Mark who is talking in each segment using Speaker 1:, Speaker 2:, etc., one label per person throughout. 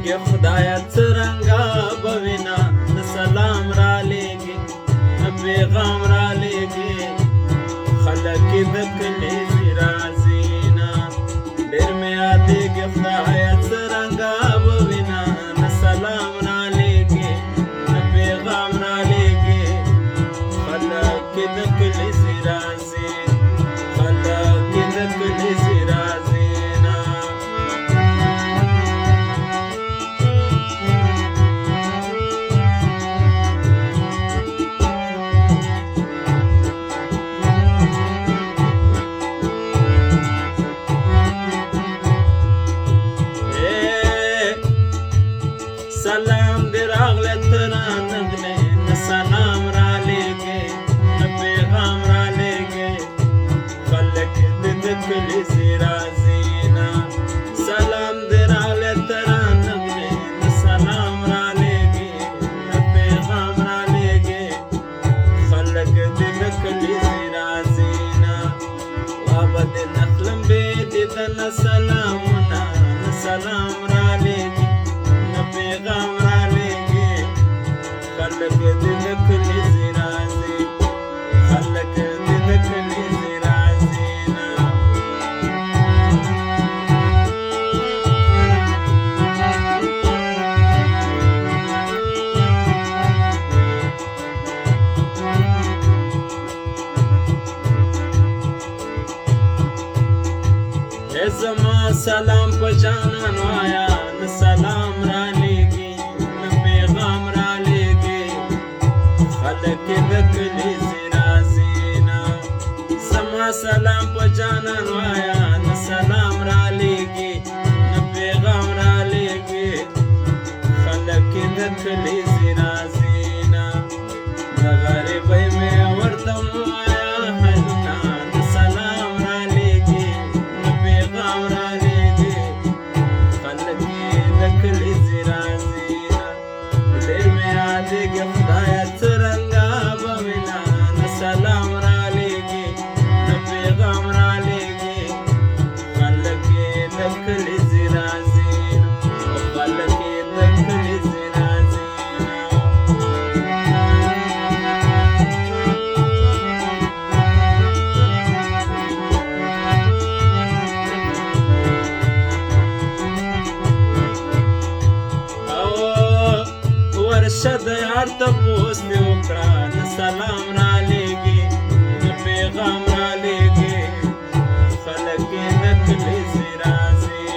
Speaker 1: یادېږي خدایه څرنګه به وینا د سلام رالیږي د پیغام رالیږي خلک یې د کلیزې راځينا ډېر مې یادېږي خدایه څرنګه به وینا د سلام رالیږي د پیغام رالیږي خلک یې د کلیزې راځي خلک یې د کلیزې راځينا سلام دې راغلی ته رانغلې د سلام رالیږې د پیغام رالیږې خلک دې د کلیزې راځينا سلام دې راغلی ته رانغلې د سلام رالیږې د پیغام رالیږې خلک دې د کلیزې راځينا وابه دې نخلم بې دې د نه سلامونه د سلام رالیږي پیغام رالیږي خلک دې د کلیزې راځي خلک دې د کلیزې راځينا ای زما سلام په جانان وایا د سلام رالیږي د پیغام رالیږي خلک د کلیزې راځينا زما سلام په جانان وایا د سلام رالیږي د پیغام رالیږي خلک د کلیزې راځينا د غریبۍ مې ورته ووایا حالونه د سلام رالیږي د پیغام رالیږي خلک د کلیزې راځينا ډېر مې یادېږي خدایه څرنګه به وینا د سلام رالیږي د پیغام رالیږي خلک د کلیزې راځينا خلک د کلیزې راځينا ورشه د یار تپوس دې وکړه د سلام رالیږي د پیغام رالیږي خلک د کلیزې راځي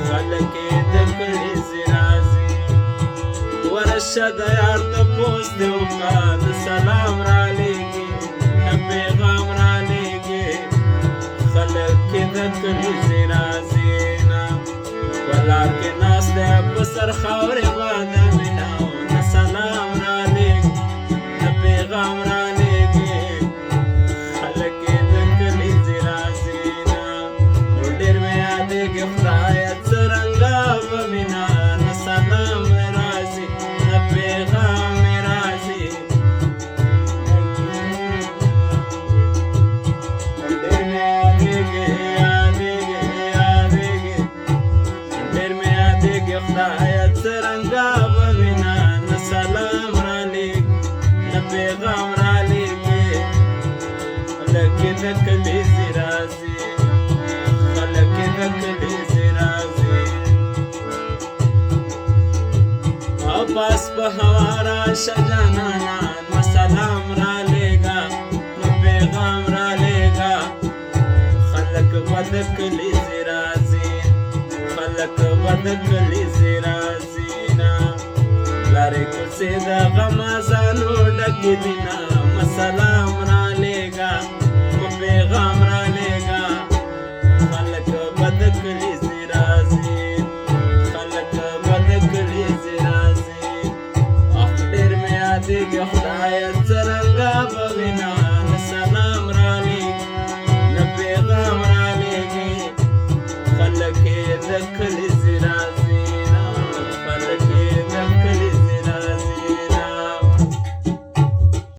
Speaker 1: خلک د کلیزې راځي ورشه د یار تپوس دې وکړه د سلام رالیږي د پیغام رالیږي خلک د کلیزې راځينا ولار کې ناست دی په سر خاورې باندې سلام رالیږي د پیغام رالیږي خلک د کلیزې راځينا ډېر مې یادېږي خدایه څرنګه به وینا د سلام راځي د پیغام راځي ډېر مې یادېږي ډېر مې یادېږي خدایه څرنګه به وینا سلام رالیږي د پیغام رالیږي خلک د کلیزې راځي خلک د کلیزې راځي واپس په هوا راشه جانانا نو سلام رالیږه نو پیغام رالیږه خلک به د کلیزې راځي خلک به د کلیزې راځينا لارې کوڅې د غمازانو ډکې دي نه سلام رالیږي